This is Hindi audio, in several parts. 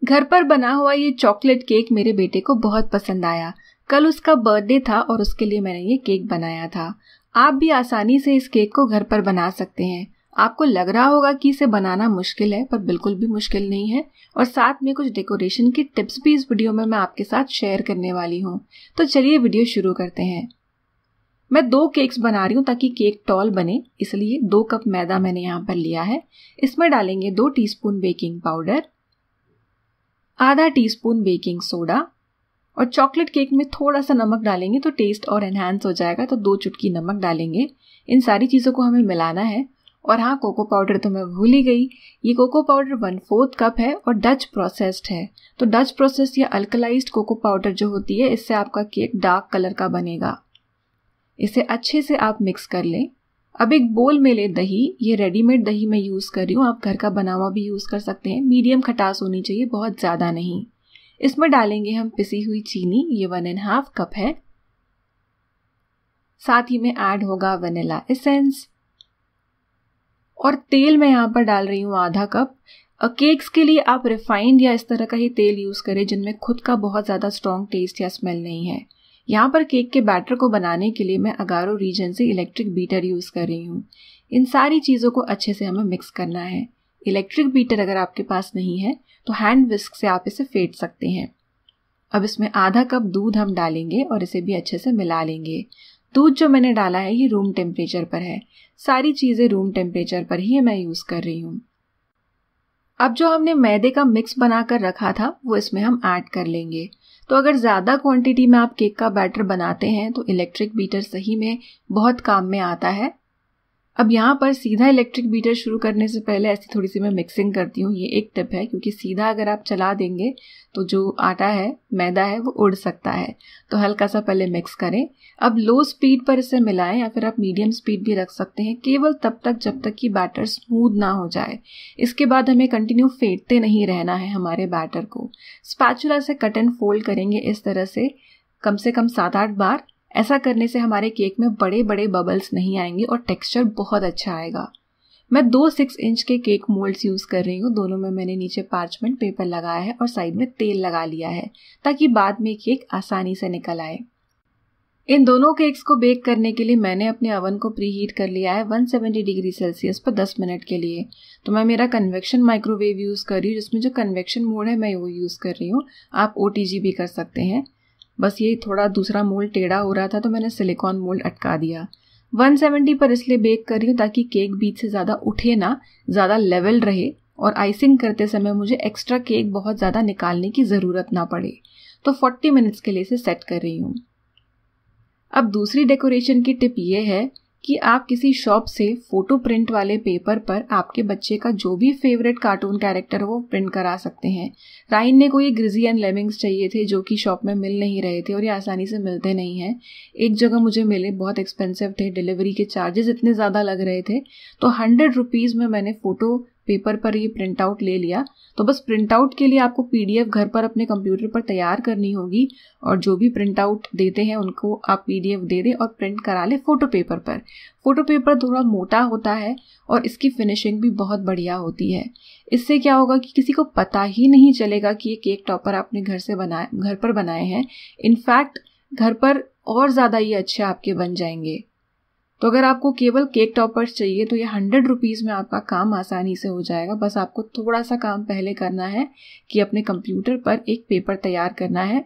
घर पर बना हुआ ये चॉकलेट केक मेरे बेटे को बहुत पसंद आया। कल उसका बर्थडे था और उसके लिए मैंने ये केक बनाया था। आप भी आसानी से इस केक को घर पर बना सकते हैं। आपको लग रहा होगा कि इसे बनाना मुश्किल है, पर बिल्कुल भी मुश्किल नहीं है। और साथ में कुछ डेकोरेशन की टिप्स भी इस वीडियो में मैं आपके साथ शेयर करने वाली हूँ। तो चलिए वीडियो शुरू करते हैं। मैं 2 केक्स बना रही हूँ ताकि केक टॉल बने, इसलिए 2 कप मैदा मैंने यहाँ पर लिया है। इसमें डालेंगे 2 टीस्पून बेकिंग पाउडर, आधा टीस्पून बेकिंग सोडा और चॉकलेट केक में थोड़ा सा नमक डालेंगे तो टेस्ट और एनहांस हो जाएगा, तो 2 चुटकी नमक डालेंगे। इन सारी चीज़ों को हमें मिलाना है। और हाँ, कोको पाउडर तो मैं भूल ही गई। ये कोको पाउडर 1/4 कप है और डच प्रोसेस्ड है। तो डच प्रोसेस या अल्कलाइज्ड कोको पाउडर जो होती है, इससे आपका केक डार्क कलर का बनेगा। इसे अच्छे से आप मिक्स कर लें। अब एक बोल में ले दही। ये रेडीमेड दही मैं यूज़ कर रही हूँ, आप घर का बना हुआ भी यूज़ कर सकते हैं। मीडियम खटास होनी चाहिए, बहुत ज़्यादा नहीं। इसमें डालेंगे हम पिसी हुई चीनी, ये 1.5 कप है। साथ ही में ऐड होगा वनीला एसेंस और तेल मैं यहाँ पर डाल रही हूँ आधा कप। केक्स के लिए आप रिफाइंड या इस तरह का ही तेल यूज़ करें जिनमें खुद का बहुत ज़्यादा स्ट्रॉन्ग टेस्ट या स्मेल नहीं है। यहाँ पर केक के बैटर को बनाने के लिए मैं अगारो रीजन से इलेक्ट्रिक बीटर यूज़ कर रही हूँ। इन सारी चीज़ों को अच्छे से हमें मिक्स करना है। इलेक्ट्रिक बीटर अगर आपके पास नहीं है तो हैंड विस्क से आप इसे फेंट सकते हैं। अब इसमें आधा कप दूध हम डालेंगे और इसे भी अच्छे से मिला लेंगे। दूध जो मैंने डाला है ये रूम टेम्परेचर पर है। सारी चीज़ें रूम टेम्परेचर पर ही मैं यूज़ कर रही हूँ। अब जो हमने मैदे का मिक्स बनाकर रखा था वो इसमें हम ऐड कर लेंगे। तो अगर ज़्यादा क्वांटिटी में आप केक का बैटर बनाते हैं तो इलेक्ट्रिक बीटर सही में बहुत काम में आता है। अब यहाँ पर सीधा इलेक्ट्रिक बीटर शुरू करने से पहले ऐसी थोड़ी सी मैं मिक्सिंग करती हूँ। ये एक टिप है, क्योंकि सीधा अगर आप चला देंगे तो जो आटा है, मैदा है, वो उड़ सकता है। तो हल्का सा पहले मिक्स करें। अब लो स्पीड पर इसे मिलाएं या फिर आप मीडियम स्पीड भी रख सकते हैं, केवल तब तक जब तक कि बैटर स्मूथ ना हो जाए। इसके बाद हमें कंटिन्यू फेंटते नहीं रहना है हमारे बैटर को। स्पैचुला से कट एंड फोल्ड करेंगे इस तरह से कम 7-8 बार। ऐसा करने से हमारे केक में बड़े बड़े बबल्स नहीं आएंगे और टेक्सचर बहुत अच्छा आएगा। मैं 2 6 इंच के केक मोल्ड्स यूज़ कर रही हूँ। दोनों में मैंने नीचे पार्चमेंट पेपर लगाया है और साइड में तेल लगा लिया है ताकि बाद में केक आसानी से निकल आए। इन दोनों केक्स को बेक करने के लिए मैंने अपने ओवन को प्री हीट कर लिया है 170 डिग्री सेल्सियस पर 10 मिनट के लिए। तो मैं मेरा कन्वेक्शन माइक्रोवेव यूज़ कर रही हूँ, जिसमें जो कन्वेक्शन मोड है मैं वो यूज़ कर रही हूँ। आप OTG भी कर सकते हैं। बस ये थोड़ा दूसरा मोल्ड टेढ़ा हो रहा था तो मैंने सिलिकॉन मोल्ड अटका दिया। 170 पर इसलिए बेक कर रही हूँ ताकि केक बीच से ज़्यादा उठे ना, ज़्यादा लेवल रहे और आइसिंग करते समय मुझे एक्स्ट्रा केक बहुत ज़्यादा निकालने की ज़रूरत ना पड़े। तो 40 मिनट्स के लिए इसे सेट कर रही हूँ। अब दूसरी डेकोरेशन की टिप ये है कि आप किसी शॉप से फोटो प्रिंट वाले पेपर पर आपके बच्चे का जो भी फेवरेट कार्टून कैरेक्टर वो प्रिंट करा सकते हैं। राइन ने कोई ग्रिजी एंड लेमिंग्स चाहिए थे जो कि शॉप में मिल नहीं रहे थे और ये आसानी से मिलते नहीं हैं। एक जगह मुझे मिले, बहुत एक्सपेंसिव थे, डिलीवरी के चार्जेस इतने ज़्यादा लग रहे थे। तो 100 रुपीज़ में मैंने फ़ोटो पेपर पर ये प्रिंट आउट ले लिया। तो बस प्रिंट आउट के लिए आपको PDF घर पर अपने कंप्यूटर पर तैयार करनी होगी और जो भी प्रिंट आउट देते हैं उनको आप PDF दे दें और प्रिंट करा ले फोटो पेपर पर। फोटो पेपर थोड़ा मोटा होता है और इसकी फिनिशिंग भी बहुत बढ़िया होती है। इससे क्या होगा कि किसी को पता ही नहीं चलेगा कि ये केक टॉपर आपने घर पर बनाए हैं। इनफैक्ट घर पर और ज़्यादा ये अच्छे आपके बन जाएंगे। तो अगर आपको केवल केक टॉपर्स चाहिए तो ये 100 रुपीज़ में आपका काम आसानी से हो जाएगा। बस आपको थोड़ा सा काम पहले करना है कि अपने कंप्यूटर पर एक पेपर तैयार करना है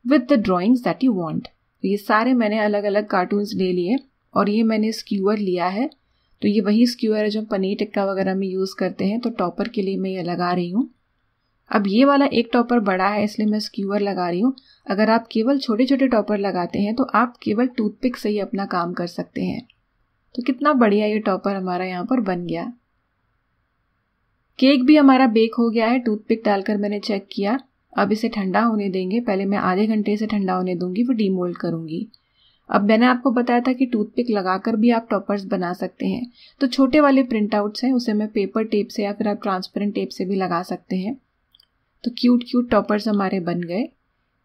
with the drawings that you want. तो ये सारे मैंने अलग अलग कार्टून्स ले लिए और ये मैंने स्क्यूअर लिया है। तो ये वही स्क्यूअर है जो पनीर टिक्का वगैरह में यूज़ करते हैं। तो टॉपर के लिए मैं ये लगा रही हूँ। अब ये वाला एक टॉपर बड़ा है इसलिए मैं स्क्यूअर लगा रही हूँ। अगर आप केवल छोटे छोटे टॉपर लगाते हैं तो आप केवल टूथपिक से ही अपना काम कर सकते हैं। तो कितना बढ़िया ये टॉपर हमारा यहाँ पर बन गया। केक भी हमारा बेक हो गया है, टूथपिक डालकर मैंने चेक किया। अब इसे ठंडा होने देंगे। पहले मैं आधे घंटे से ठंडा होने दूंगी, फिर डीमोल्ड करूंगी। अब मैंने आपको बताया था कि टूथपिक लगाकर भी आप टॉपर्स बना सकते हैं। तो छोटे वाले प्रिंट आउट्स हैं उसे मैं पेपर टेप से या फिर आप ट्रांसपेरेंट टेप से भी लगा सकते हैं। तो क्यूट टॉपर्स हमारे बन गए।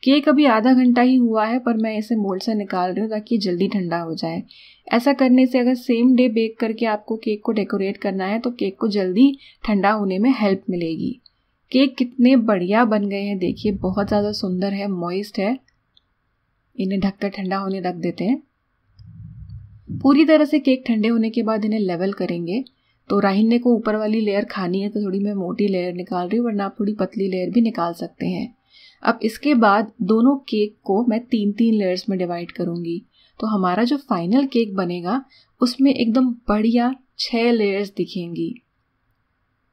केक अभी आधा घंटा ही हुआ है पर मैं इसे मोल्ड से निकाल रही हूँ ताकि जल्दी ठंडा हो जाए। ऐसा करने से अगर सेम डे बेक करके आपको केक को डेकोरेट करना है तो केक को जल्दी ठंडा होने में हेल्प मिलेगी। केक कितने बढ़िया बन गए हैं, देखिए बहुत ज़्यादा सुंदर है, मॉइस्ट है। इन्हें ढककर ठंडा होने रख देते हैं। पूरी तरह से केक ठंडे होने के बाद इन्हें लेवल करेंगे। तो राहिने को ऊपर वाली लेयर खानी है तो थोड़ी मैं मोटी लेयर निकाल रही हूँ, वरना आप थोड़ी पतली लेयर भी निकाल सकते हैं। अब इसके बाद दोनों केक को मैं 3-3 लेयर्स में डिवाइड करूँगी। तो हमारा जो फाइनल केक बनेगा उसमें एकदम बढ़िया 6 लेयर्स दिखेंगी।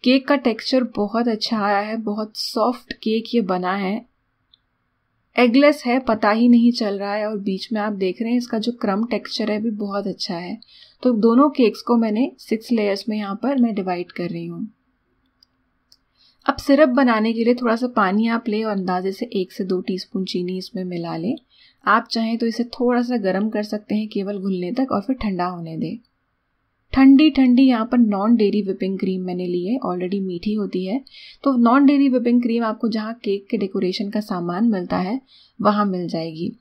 केक का टेक्सचर बहुत अच्छा आया है, बहुत सॉफ्ट केक ये बना है, एगलेस है, पता ही नहीं चल रहा है। और बीच में आप देख रहे हैं इसका जो क्रम टेक्सचर है भी बहुत अच्छा है। तो दोनों केक्स को मैंने 6 लेयर्स में यहाँ पर मैं डिवाइड कर रही हूँ। अब सिरप बनाने के लिए थोड़ा सा पानी आप ले और अंदाजे से 1 से 2 टीस्पून चीनी इसमें मिला लें। आप चाहें तो इसे थोड़ा सा गर्म कर सकते हैं केवल घुलने तक, और फिर ठंडा होने दें। ठंडी ठंडी यहाँ पर नॉन डेयरी विपिंग क्रीम मैंने ली है, ऑलरेडी मीठी होती है। तो नॉन डेयरी विपिंग क्रीम आपको जहाँ केक के डेकोरेशन का सामान मिलता है वहाँ मिल जाएगी।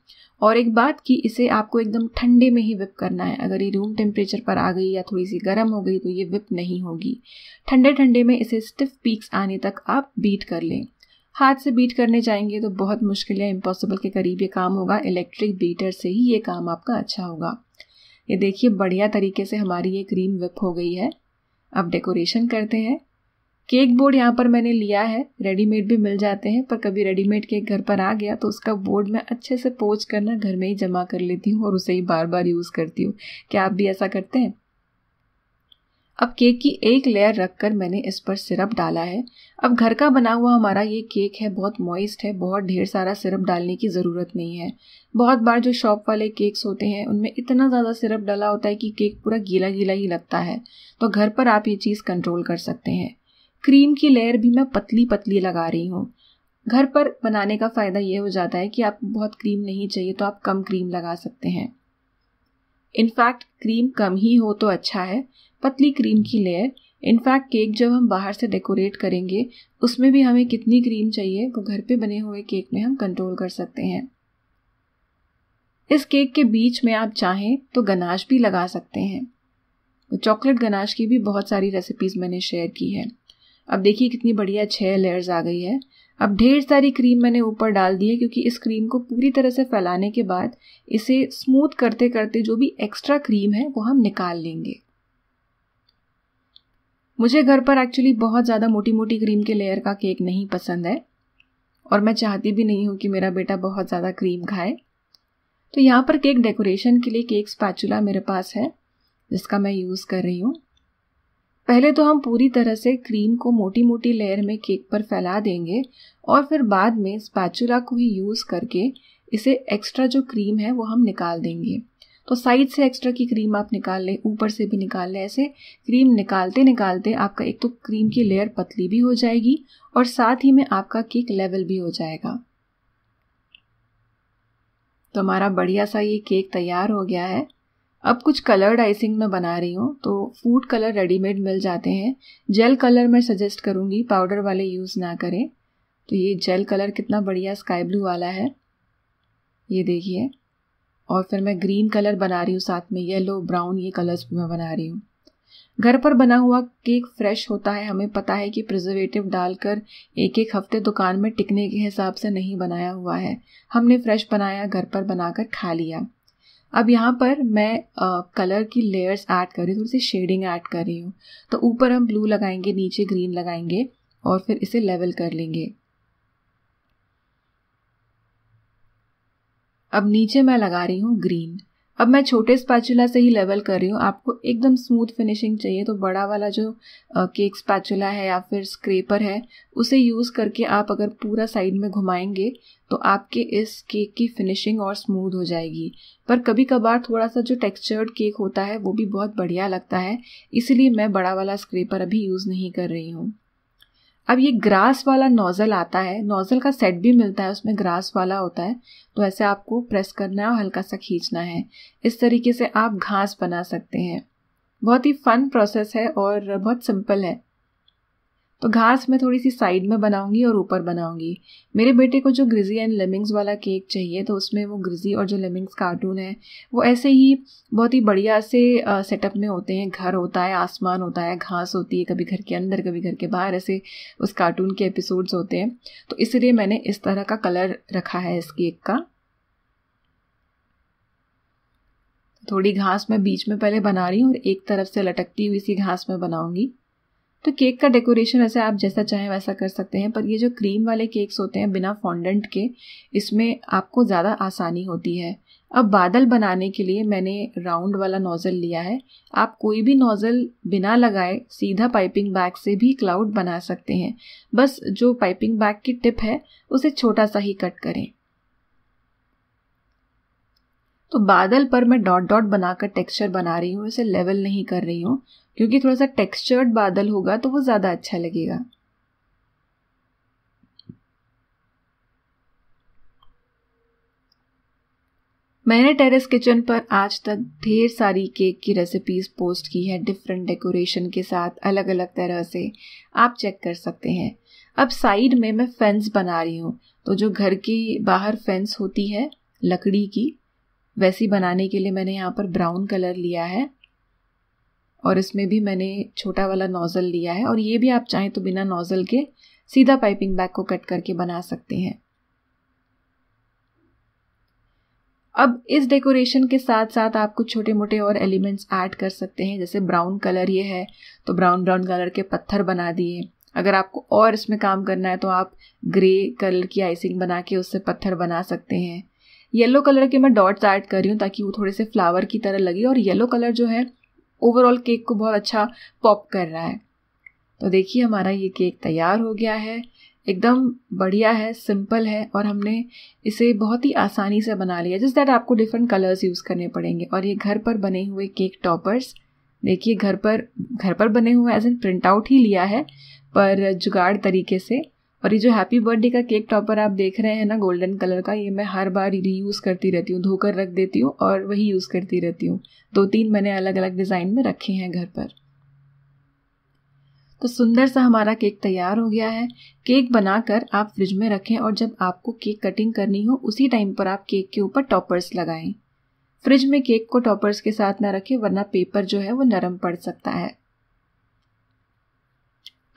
और एक बात कि इसे आपको एकदम ठंडे में ही विप करना है। अगर ये रूम टेम्परेचर पर आ गई या थोड़ी सी गर्म हो गई तो ये विप नहीं होगी। ठंडे ठंडे में इसे स्टिफ पीक्स आने तक आप बीट कर लें। हाथ से बीट करने जाएंगे तो बहुत मुश्किल या इम्पॉसिबल के करीब ये काम होगा। इलेक्ट्रिक बीटर से ही ये काम आपका अच्छा होगा। ये देखिए बढ़िया तरीके से हमारी ये क्रीम विप हो गई है। अब डेकोरेशन करते हैं। केक बोर्ड यहाँ पर मैंने लिया है, रेडीमेड भी मिल जाते हैं, पर कभी रेडीमेड केक घर पर आ गया तो उसका बोर्ड मैं अच्छे से पोंछ करना घर में ही जमा कर लेती हूँ और उसे ही बार बार यूज़ करती हूँ। क्या आप भी ऐसा करते हैं? अब केक की एक लेयर रखकर मैंने इस पर सिरप डाला है। अब घर का बना हुआ हमारा ये केक है, बहुत मॉइस्ट है, बहुत ढेर सारा सिरप डालने की ज़रूरत नहीं है। बहुत बार जो शॉप वाले केक्स होते हैं उनमें इतना ज़्यादा सिरप डाला होता है कि केक पूरा गीला गीला ही लगता है। तो घर पर आप ये चीज़ कंट्रोल कर सकते हैं। क्रीम की लेयर भी मैं पतली पतली लगा रही हूँ। घर पर बनाने का फ़ायदा ये हो जाता है कि आपको बहुत क्रीम नहीं चाहिए तो आप कम क्रीम लगा सकते हैं। इनफैक्ट क्रीम कम ही हो तो अच्छा है, पतली क्रीम की लेयर। इनफैक्ट केक जब हम बाहर से डेकोरेट करेंगे उसमें भी हमें कितनी क्रीम चाहिए वो घर पे बने हुए केक में हम कंट्रोल कर सकते हैं। इस केक के बीच में आप चाहें तो गनाश भी लगा सकते हैं। तो चॉकलेट गनाश की भी बहुत सारी रेसिपीज़ मैंने शेयर की है। अब देखिए कितनी बढ़िया 6 लेयर्स आ गई है। अब ढेर सारी क्रीम मैंने ऊपर डाल दी है क्योंकि इस क्रीम को पूरी तरह से फैलाने के बाद इसे स्मूथ करते करते जो भी एक्स्ट्रा क्रीम है वो हम निकाल लेंगे। मुझे घर पर एक्चुअली बहुत ज़्यादा मोटी मोटी क्रीम के लेयर का केक नहीं पसंद है और मैं चाहती भी नहीं हूँ कि मेरा बेटा बहुत ज़्यादा क्रीम खाए। तो यहाँ पर केक डेकोरेशन के लिए केक स्पैचुला मेरे पास है जिसका मैं यूज़ कर रही हूँ। पहले तो हम पूरी तरह से क्रीम को मोटी मोटी लेयर में केक पर फैला देंगे और फिर बाद में स्पैचुला को ही यूज़ करके इसे एक्स्ट्रा जो क्रीम है वो हम निकाल देंगे। तो साइड से एक्स्ट्रा की क्रीम आप निकाल लें, ऊपर से भी निकाल लें। ऐसे क्रीम निकालते निकालते आपका एक तो क्रीम की लेयर पतली भी हो जाएगी और साथ ही में आपका केक लेवल भी हो जाएगा। तो हमारा बढ़िया सा ये केक तैयार हो गया है। अब कुछ कलर्ड आइसिंग मैं बना रही हूँ। तो फूड कलर रेडीमेड मिल जाते हैं। जेल कलर मैं सजेस्ट करूँगी, पाउडर वाले यूज़ ना करें। तो ये जेल कलर कितना बढ़िया स्काई ब्लू वाला है, ये देखिए। और फिर मैं ग्रीन कलर बना रही हूँ, साथ में येलो ब्राउन ये कलर्स भी मैं बना रही हूँ। घर पर बना हुआ केक फ्रेश होता है। हमें पता है कि प्रिजर्वेटिव डालकर एक एक हफ्ते दुकान में टिकने के हिसाब से नहीं बनाया हुआ है। हमने फ्रेश बनाया, घर पर बनाकर खा लिया। अब यहाँ पर मैं कलर की लेयर्स ऐड कर रही हूँ, थोड़ी सी शेडिंग ऐड कर रही हूँ। तो ऊपर हम ब्लू लगाएंगे, नीचे ग्रीन लगाएंगे और फिर इसे लेवल कर लेंगे। अब नीचे मैं लगा रही हूँ ग्रीन। अब मैं छोटे स्पैचुला से ही लेवल कर रही हूँ। आपको एकदम स्मूथ फिनिशिंग चाहिए तो बड़ा वाला जो केक स्पैचुला है या फिर स्क्रैपर है उसे यूज़ करके आप अगर पूरा साइड में घुमाएंगे तो आपके इस केक की फिनिशिंग और स्मूथ हो जाएगी। पर कभी कभार थोड़ा सा जो टेक्सचर्ड केक होता है वो भी बहुत बढ़िया लगता है, इसलिए मैं बड़ा वाला स्क्रैपर अभी यूज़ नहीं कर रही हूँ। अब ये ग्रास वाला नोज़ल आता है, नोज़ल का सेट भी मिलता है, उसमें ग्रास वाला होता है। तो ऐसे आपको प्रेस करना है और हल्का सा खींचना है। इस तरीके से आप घास बना सकते हैं। बहुत ही फन प्रोसेस है और बहुत सिंपल है। तो घास मैं थोड़ी सी साइड में बनाऊंगी और ऊपर बनाऊंगी। मेरे बेटे को जो ग्रिजी एंड लेमिंग्स वाला केक चाहिए, तो उसमें वो ग्रिजी और जो लेमिंग्स कार्टून है वो ऐसे ही बहुत ही बढ़िया से सेटअप में होते हैं। घर होता है, आसमान होता है, घास होती है, कभी घर के अंदर कभी घर के बाहर, ऐसे उस कार्टून के एपिसोड्स होते हैं। तो इसलिए मैंने इस तरह का कलर रखा है इस केक का। थोड़ी घास मैं बीच में पहले बना रही हूँ और एक तरफ से लटकती हुई सी घास में बनाऊंगी। तो केक का डेकोरेशन ऐसे आप जैसा चाहें वैसा कर सकते हैं, पर ये जो क्रीम वाले केक्स होते हैं बिना फॉन्डेंट के, इसमें आपको ज़्यादा आसानी होती है। अब बादल बनाने के लिए मैंने राउंड वाला नोज़ल लिया है। आप कोई भी नोज़ल बिना लगाए सीधा पाइपिंग बैग से भी क्लाउड बना सकते हैं। बस जो पाइपिंग बैग की टिप है उसे छोटा सा ही कट करें। तो बादल पर मैं डॉट डॉट बनाकर टेक्सचर बना रही हूँ, इसे लेवल नहीं कर रही हूँ, क्योंकि थोड़ा सा टेक्सचर्ड बादल होगा तो वो ज़्यादा अच्छा लगेगा। मैंने टेरेस किचन पर आज तक ढेर सारी केक की रेसिपीज़ पोस्ट की है, डिफरेंट डेकोरेशन के साथ, अलग अलग तरह से। आप चेक कर सकते हैं। अब साइड में मैं फेंस बना रही हूँ। तो जो घर की बाहर फेंस होती है लकड़ी की, वैसी बनाने के लिए मैंने यहाँ पर ब्राउन कलर लिया है और इसमें भी मैंने छोटा वाला नोज़ल लिया है। और ये भी आप चाहें तो बिना नोज़ल के सीधा पाइपिंग बैग को कट करके बना सकते हैं। अब इस डेकोरेशन के साथ साथ आप कुछ छोटे मोटे और एलिमेंट्स ऐड कर सकते हैं। जैसे ब्राउन कलर ये है तो ब्राउन कलर के पत्थर बना दिए। अगर आपको और इसमें काम करना है तो आप ग्रे कलर की आइसिंग बना के उससे पत्थर बना सकते हैं। येलो कलर के मैं डॉट्स ऐड कर रही हूँ ताकि वो थोड़े से फ्लावर की तरह लगे, और येलो कलर जो है ओवरऑल केक को बहुत अच्छा पॉप कर रहा है। तो देखिए हमारा ये केक तैयार हो गया है। एकदम बढ़िया है, सिंपल है, और हमने इसे बहुत ही आसानी से बना लिया। जस्ट दैट आपको डिफरेंट कलर्स यूज़ करने पड़ेंगे। और ये घर पर बने हुए केक टॉपर्स, देखिए घर पर बने हुए एज एन प्रिंट आउट ही लिया है पर जुगाड़ तरीके से। और ये जो हैप्पी बर्थडे का केक टॉपर आप देख रहे हैं ना गोल्डन कलर का, ये मैं हर बार रीयूज़ करती रहती हूँ, धोकर रख देती हूँ और वही यूज़ करती रहती हूँ। 2-3 मैंने अलग अलग डिज़ाइन में रखे हैं घर पर। तो सुंदर सा हमारा केक तैयार हो गया है। केक बनाकर आप फ्रिज में रखें और जब आपको केक कटिंग करनी हो उसी टाइम पर आप केक के ऊपर टॉपर्स लगाएं। फ्रिज में केक को टॉपर्स के साथ ना रखें, वरना पेपर जो है वो नरम पड़ सकता है।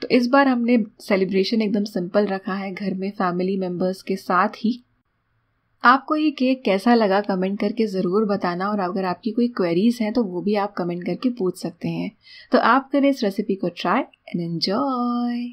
तो इस बार हमने सेलिब्रेशन एकदम सिंपल रखा है, घर में फैमिली मेंबर्स के साथ ही। आपको ये केक कैसा लगा कमेंट करके ज़रूर बताना, और अगर आपकी कोई क्वेरीज हैं तो वो भी आप कमेंट करके पूछ सकते हैं। तो आप करें इस रेसिपी को ट्राई एंड एंजॉय।